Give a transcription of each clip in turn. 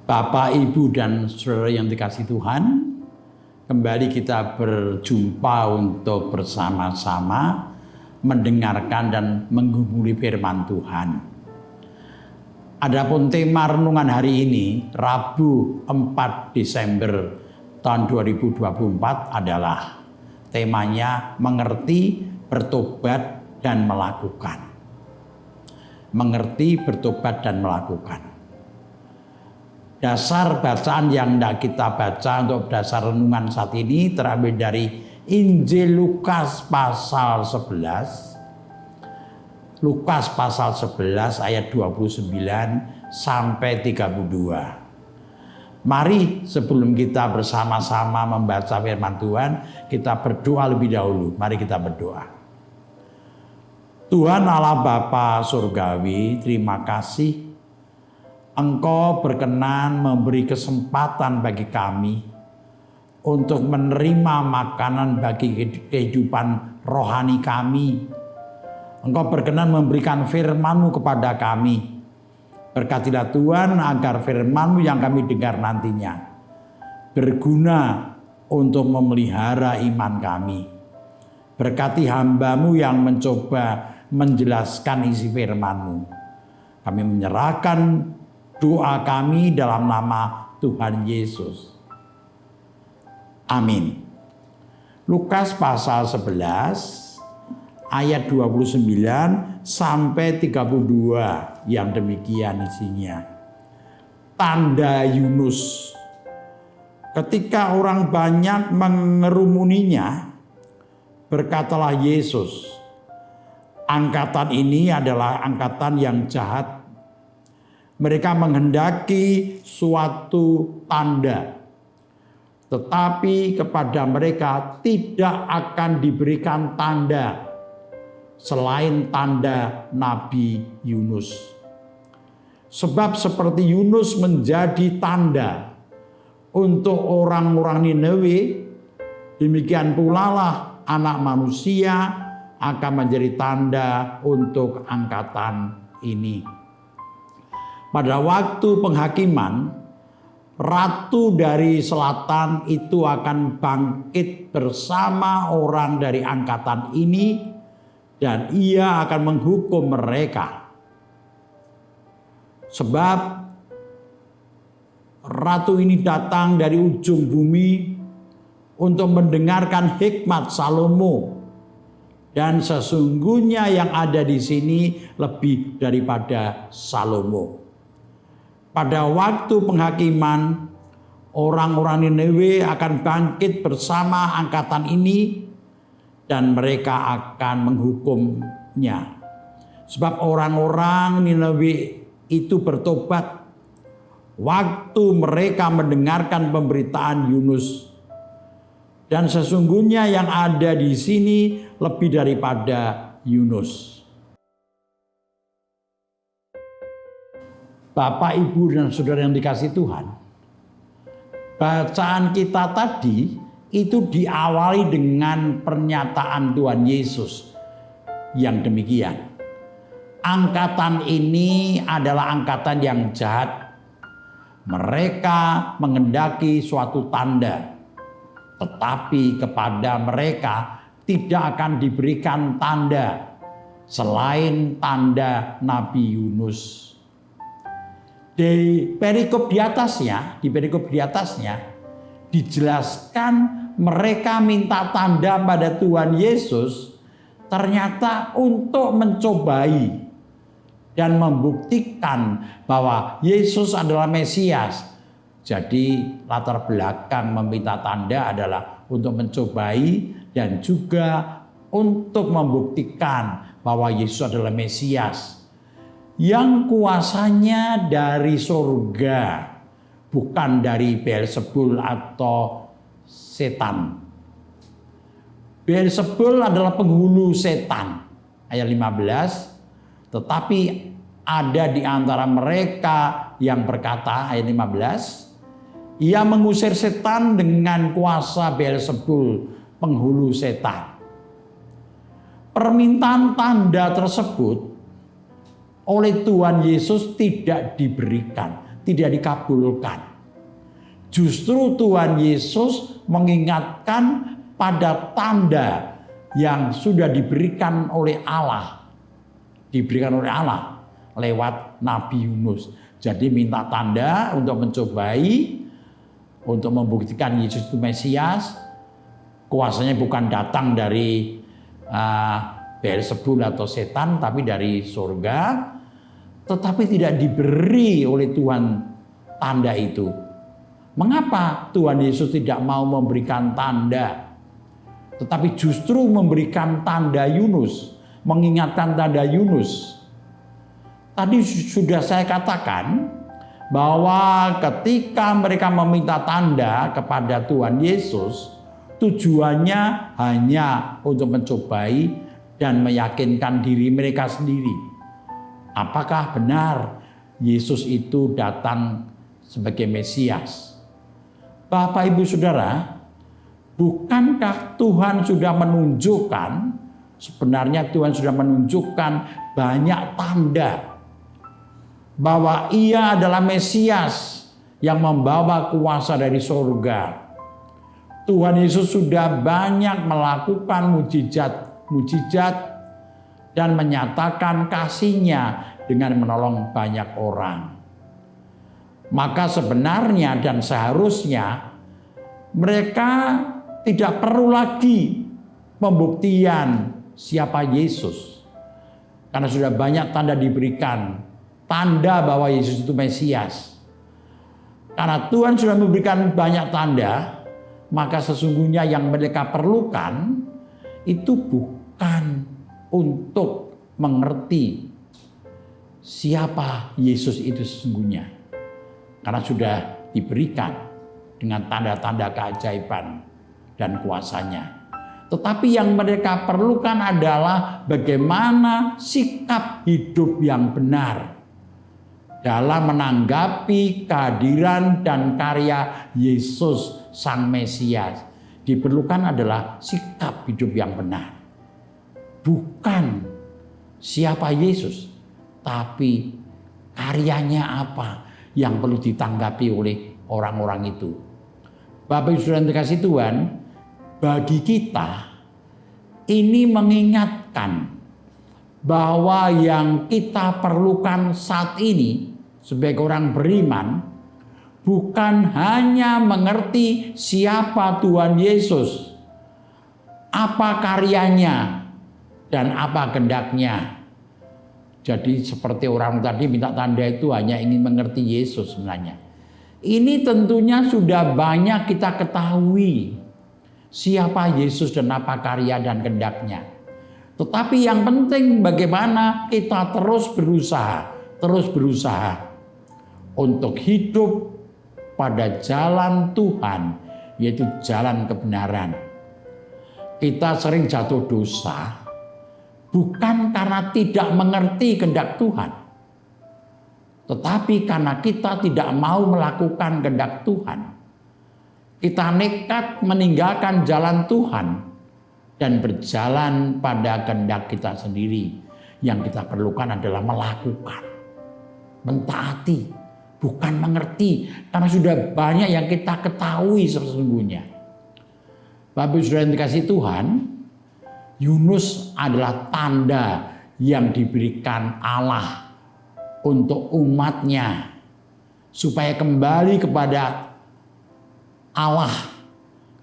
Bapak, Ibu, dan saudara yang dikasihi Tuhan, kembali kita berjumpa untuk bersama-sama mendengarkan dan menggumuli firman Tuhan. Adapun tema renungan hari ini, Rabu 4 Desember tahun 2024 adalah temanya mengerti, bertobat, dan melakukan. Mengerti, bertobat, dan melakukan. Dasar bacaan yang hendak kita baca untuk dasar renungan saat ini terambil dari Injil Lukas pasal 11. Lukas pasal 11 ayat 29 sampai 32. Mari sebelum kita bersama-sama membaca firman Tuhan, kita berdoa lebih dahulu. Mari kita berdoa. Tuhan Allah Bapa Surgawi, terima kasih Engkau berkenan memberi kesempatan bagi kami untuk menerima makanan bagi kehidupan rohani kami. Engkau berkenan memberikan firman-Mu kepada kami. Berkatilah Tuhan agar firman-Mu yang kami dengar nantinya berguna untuk memelihara iman kami. Berkati hamba-Mu yang mencoba menjelaskan isi firman-Mu. Kami menyerahkan doa kami dalam nama Tuhan Yesus. Amin. Lukas pasal 11 ayat 29 sampai 32 yang demikian isinya. Tanda Yunus. Ketika orang banyak mengerumuninya, berkatalah Yesus, angkatan ini adalah angkatan yang jahat. Mereka menghendaki suatu tanda, tetapi kepada mereka tidak akan diberikan tanda selain tanda Nabi Yunus. Sebab seperti Yunus menjadi tanda untuk orang-orang Niniwe, demikian pula lah Anak Manusia akan menjadi tanda untuk angkatan ini. Pada waktu penghakiman, ratu dari selatan itu akan bangkit bersama orang dari angkatan ini dan ia akan menghukum mereka. Sebab ratu ini datang dari ujung bumi untuk mendengarkan hikmat Salomo. Dan sesungguhnya yang ada di sini lebih daripada Salomo. Pada waktu penghakiman, orang-orang Niniwe akan bangkit bersama angkatan ini dan mereka akan menghukumnya. Sebab orang-orang Niniwe itu bertobat waktu mereka mendengarkan pemberitaan Yunus. Dan sesungguhnya yang ada di sini lebih daripada Yunus. Bapak, Ibu, dan saudara yang dikasihi Tuhan, bacaan kita tadi itu diawali dengan pernyataan Tuhan Yesus yang demikian. Angkatan ini adalah angkatan yang jahat. Mereka menghendaki suatu tanda, tetapi kepada mereka tidak akan diberikan tanda selain tanda Nabi Yunus. Di perikop di atasnya dijelaskan mereka minta tanda pada Tuhan Yesus ternyata untuk mencobai dan membuktikan bahwa Yesus adalah Mesias. Jadi latar belakang meminta tanda adalah untuk mencobai dan juga untuk membuktikan bahwa Yesus adalah Mesias yang kuasanya dari surga, bukan dari Beelzebul atau setan. Beelzebul adalah penghulu setan, ayat 15. Tetapi ada di antara mereka yang berkata, ayat 15, ia mengusir setan dengan kuasa Beelzebul, penghulu setan. Permintaan tanda tersebut oleh Tuhan Yesus tidak diberikan. tidak dikabulkan. Justru Tuhan Yesus mengingatkan pada tanda yang sudah diberikan oleh Allah. Diberikan oleh Allah lewat Nabi Yunus. Jadi minta tanda untuk mencobai, untuk membuktikan Yesus itu Mesias. Kuasanya bukan datang dari Beelzebul atau setan, tapi dari surga. Tetapi tidak diberi oleh Tuhan tanda itu. Mengapa Tuhan Yesus tidak mau memberikan tanda? Tetapi justru memberikan tanda Yunus, mengingatkan tanda Yunus. Tadi sudah saya katakan bahwa ketika mereka meminta tanda kepada Tuhan Yesus, tujuannya hanya untuk mencobai dan meyakinkan diri mereka sendiri. Apakah benar Yesus itu datang sebagai Mesias? Bapak Ibu Saudara, bukankah Tuhan sudah menunjukkan, sebenarnya Tuhan sudah menunjukkan banyak tanda bahwa Ia adalah Mesias yang membawa kuasa dari surga. Tuhan Yesus sudah banyak melakukan mujizat dan menyatakan kasih-Nya dengan menolong banyak orang. Maka sebenarnya dan seharusnya mereka tidak perlu lagi pembuktian siapa Yesus. Karena sudah banyak tanda diberikan, tanda bahwa Yesus itu Mesias. Karena Tuhan sudah memberikan banyak tanda, maka sesungguhnya yang mereka perlukan itu bukan untuk mengerti siapa Yesus itu sesungguhnya. Karena sudah diberikan dengan tanda-tanda keajaiban dan kuasanya. Tetapi yang mereka perlukan adalah bagaimana sikap hidup yang benar dalam menanggapi kehadiran dan karya Yesus Sang Mesias. Diperlukan adalah sikap hidup yang benar. Bukan siapa Yesus, tapi karyanya apa yang perlu ditanggapi oleh orang-orang itu. Bapak Ibu Saudara yang dikasihi Tuhan, bagi kita ini mengingatkan bahwa yang kita perlukan saat ini sebagai orang beriman bukan hanya mengerti siapa Tuhan Yesus, apa karyanya, dan apa kehendaknya. Jadi seperti orang tadi minta tanda itu hanya ingin mengerti Yesus sebenarnya. Ini tentunya sudah banyak kita ketahui siapa Yesus dan apa karya dan kehendaknya. Tetapi yang penting bagaimana kita terus berusaha untuk hidup pada jalan Tuhan, yaitu jalan kebenaran. Kita sering jatuh dosa bukan karena tidak mengerti kehendak Tuhan, tetapi karena kita tidak mau melakukan kehendak Tuhan. Kita nekat meninggalkan jalan Tuhan dan berjalan pada kehendak kita sendiri. Yang kita perlukan adalah melakukan, mentaati, bukan mengerti, karena sudah banyak yang kita ketahui sesungguhnya. Bapak Ibu Saudara yang dikasihi Tuhan, Yunus adalah tanda yang diberikan Allah untuk umatnya supaya kembali kepada Allah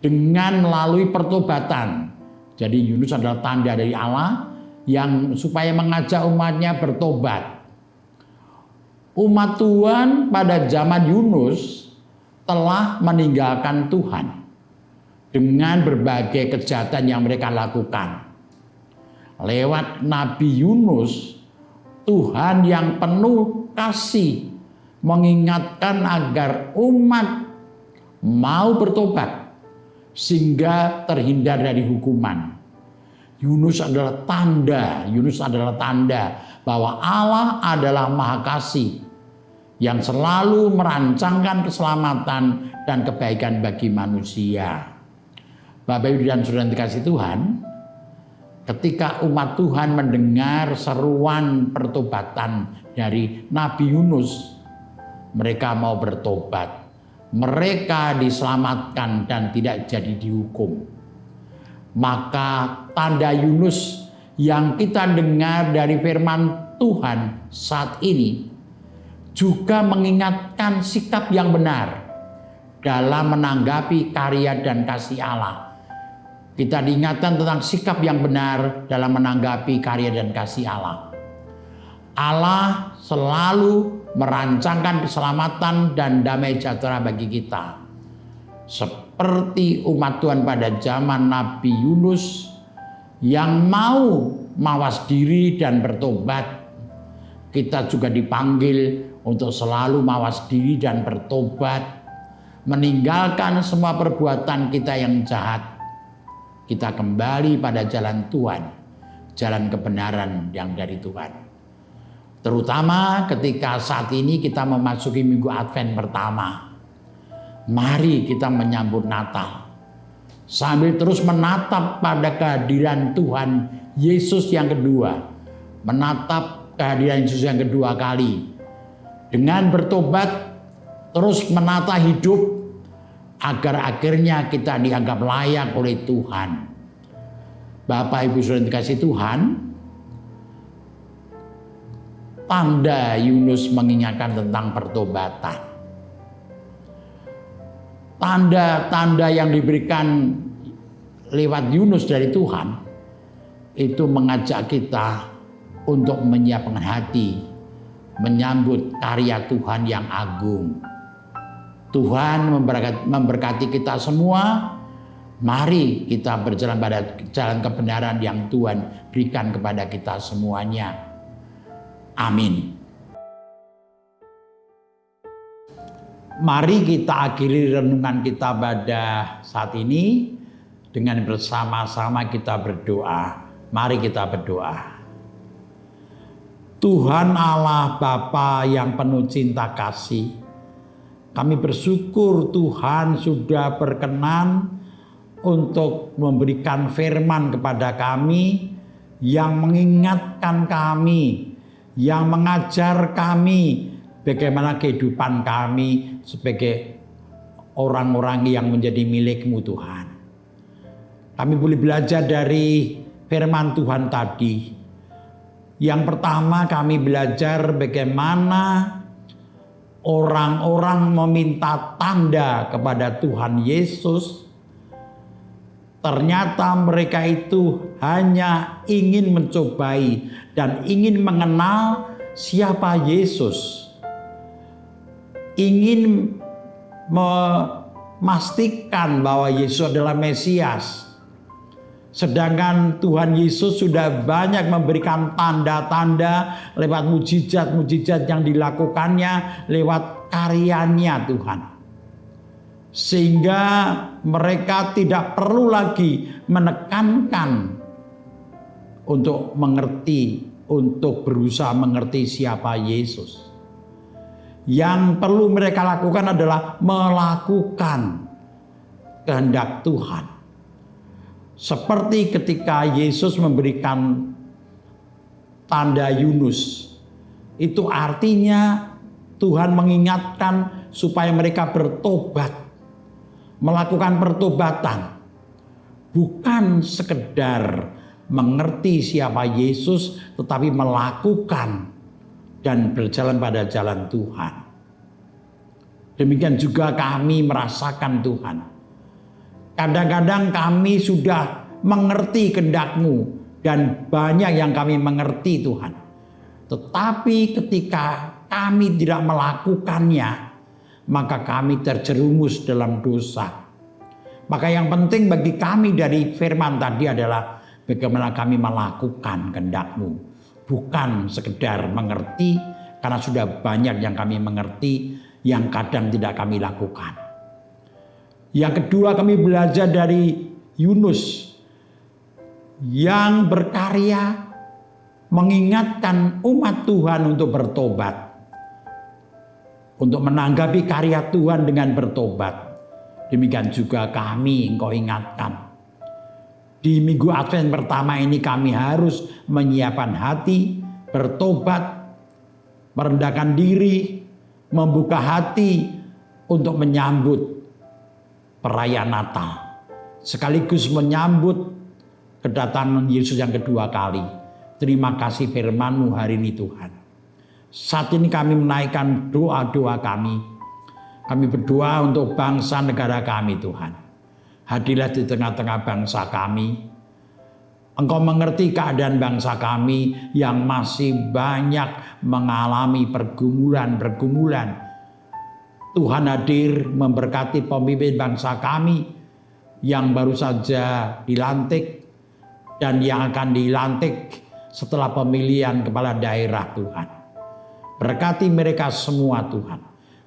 dengan melalui pertobatan. Jadi Yunus adalah tanda dari Allah yang supaya mengajak umatnya bertobat. Umat Tuhan pada zaman Yunus telah meninggalkan Tuhan dengan berbagai kejahatan yang mereka lakukan. Lewat Nabi Yunus, Tuhan yang penuh kasih mengingatkan agar umat mau bertobat sehingga terhindar dari hukuman. Yunus adalah tanda bahwa Allah adalah Maha Kasih yang selalu merancangkan keselamatan dan kebaikan bagi manusia. Bapak Ibu dan Saudara yang dikasihi Tuhan, ketika umat Tuhan mendengar seruan pertobatan dari Nabi Yunus, mereka mau bertobat. Mereka diselamatkan dan tidak jadi dihukum. Maka tanda Yunus yang kita dengar dari firman Tuhan saat ini juga mengingatkan sikap yang benar dalam menanggapi karya dan kasih Allah. Kita diingatkan tentang sikap yang benar dalam menanggapi karya dan kasih Allah. Allah selalu merancangkan keselamatan dan damai sejahtera bagi kita. Seperti umat Tuhan pada zaman Nabi Yunus yang mau mawas diri dan bertobat, kita juga dipanggil untuk selalu mawas diri dan bertobat, meninggalkan semua perbuatan kita yang jahat. Kita kembali pada jalan Tuhan, jalan kebenaran yang dari Tuhan. Terutama ketika saat ini kita memasuki minggu Advent pertama. Mari kita menyambut Natal sambil terus menatap pada kehadiran Tuhan Yesus yang kedua. Menatap kehadiran Yesus yang kedua kali. Dengan bertobat, terus menata hidup agar akhirnya kita dianggap layak oleh Tuhan. Bapak Ibu Saudara dikasih Tuhan, tanda Yunus mengingatkan tentang pertobatan. Tanda-tanda yang diberikan lewat Yunus dari Tuhan itu mengajak kita untuk menyiapkan hati, menyambut karya Tuhan yang agung. Tuhan memberkati kita semua. Mari kita berjalan pada jalan kebenaran yang Tuhan berikan kepada kita semuanya. Amin. Mari kita akhiri renungan kita pada saat ini dengan bersama-sama kita berdoa. Mari kita berdoa. Tuhan Allah Bapa yang penuh cinta kasih, kami bersyukur Tuhan sudah berkenan untuk memberikan firman kepada kami yang mengingatkan kami, yang mengajar kami bagaimana kehidupan kami sebagai orang-orang yang menjadi milik-Mu Tuhan. Kami boleh belajar dari firman Tuhan tadi. Yang pertama kami belajar bagaimana orang-orang meminta tanda kepada Tuhan Yesus. Ternyata mereka itu hanya ingin mencobai dan ingin mengenal siapa Yesus. Ingin memastikan bahwa Yesus adalah Mesias. Sedangkan Tuhan Yesus sudah banyak memberikan tanda-tanda lewat mujizat-mujizat yang dilakukannya lewat karyanya Tuhan. Sehingga mereka tidak perlu lagi menekankan untuk mengerti, untuk berusaha mengerti siapa Yesus. Yang perlu mereka lakukan adalah melakukan kehendak Tuhan. Seperti ketika Yesus memberikan tanda Yunus. Itu artinya Tuhan mengingatkan supaya mereka bertobat. Melakukan pertobatan. Bukan sekedar mengerti siapa Yesus, tetapi melakukan dan berjalan pada jalan Tuhan. Demikian juga kami merasakan Tuhan. Kadang-kadang kami sudah mengerti kehendak-Mu dan banyak yang kami mengerti Tuhan. Tetapi ketika kami tidak melakukannya, maka kami terjerumus dalam dosa. Maka yang penting bagi kami dari firman tadi adalah bagaimana kami melakukan kehendak-Mu. Bukan sekedar mengerti, karena sudah banyak yang kami mengerti, yang kadang tidak kami lakukan. Yang kedua, kami belajar dari Yunus yang berkarya mengingatkan umat Tuhan untuk bertobat. Untuk menanggapi karya Tuhan dengan bertobat. Demikian juga kami engkau ingatkan. Di minggu Advent pertama ini kami harus menyiapkan hati, bertobat, merendahkan diri, membuka hati untuk menyambut perayaan Natal, sekaligus menyambut kedatangan Yesus yang kedua kali. Terima kasih firman-Mu hari ini Tuhan. Saat ini kami menaikkan doa-doa kami. Kami berdoa untuk bangsa negara kami Tuhan. Hadirlah di tengah-tengah bangsa kami. Engkau mengerti keadaan bangsa kami yang masih banyak mengalami pergumulan-pergumulan. Tuhan hadir memberkati pemimpin bangsa kami yang baru saja dilantik dan yang akan dilantik setelah pemilihan kepala daerah Tuhan. Berkati mereka semua Tuhan.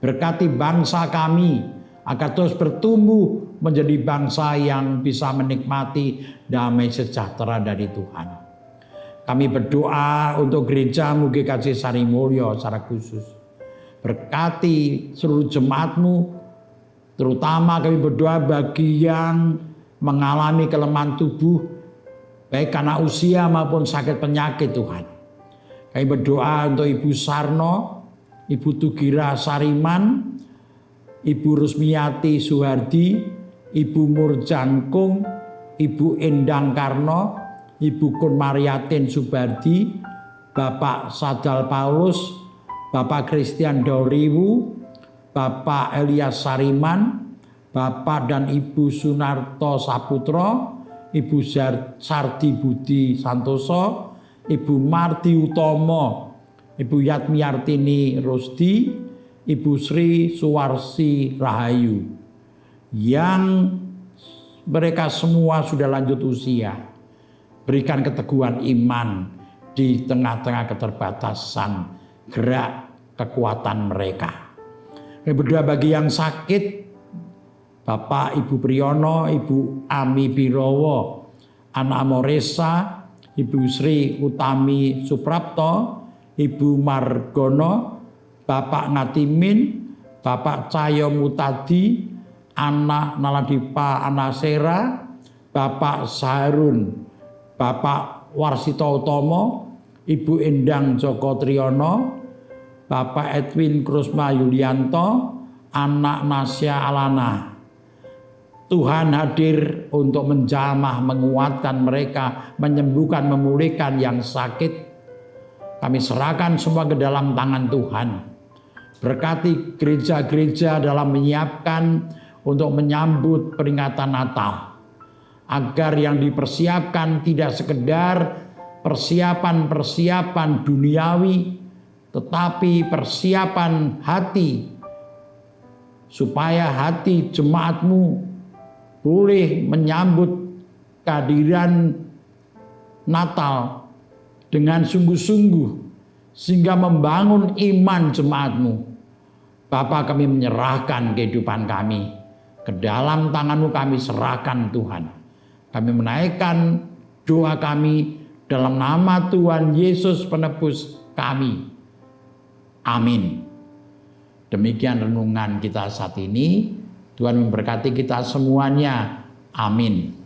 Berkati bangsa kami agar terus bertumbuh menjadi bangsa yang bisa menikmati damai sejahtera dari Tuhan. Kami berdoa untuk gereja GKJ Sarimulyo secara khusus. Berkati seluruh jemaat-Mu, terutama kami berdoa bagi yang mengalami kelemahan tubuh, baik karena usia maupun sakit penyakit Tuhan. Kami berdoa untuk Ibu Sarno, Ibu Tugira Sariman, Ibu Rusmiati Suhardi, Ibu Murjangkung, Ibu Endang Karno, Ibu Kun Mariatin Subardi, Bapak Sadal Paulus, Bapak Christian Dauriwu, Bapak Elias Sariman, Bapak dan Ibu Sunarto Saputro, Ibu Sardi Budi Santoso, Ibu Marti Utomo, Ibu Yatmiartini Rusdi, Ibu Sri Suwarsi Rahayu, yang mereka semua sudah lanjut usia. Berikan keteguhan iman di tengah-tengah keterbatasan gerak kekuatan mereka. Kami berdoa bagi yang sakit, Bapak Ibu Priyono, Ibu Ami Birowo, Anak Moresa, Ibu Sri Utami Suprapto, Ibu Margono, Bapak Ngatimin, Bapak Cahyo Mutadi, Anak Naladipa Anasera, Bapak Saharun, Bapak Warsito Utomo, Ibu Endang Joko Triyono, Bapak Edwin Krusma Yulianto, Anak Nasya Alana. Tuhan hadir untuk menjamah, menguatkan mereka, menyembuhkan, memulihkan yang sakit. Kami serahkan semua ke dalam tangan Tuhan. Berkati gereja-gereja dalam menyiapkan untuk menyambut peringatan Natal. Agar yang dipersiapkan tidak sekedar persiapan-persiapan duniawi, tetapi persiapan hati, supaya hati jemaat-Mu boleh menyambut kehadiran Natal dengan sungguh-sungguh, sehingga membangun iman jemaat-Mu. Bapa, kami menyerahkan kehidupan kami ke dalam tangan-Mu, kami serahkan Tuhan. Kami menaikkan doa kami dalam nama Tuhan Yesus penebus kami. Amin. Demikian renungan kita saat ini. Tuhan memberkati kita semuanya. Amin.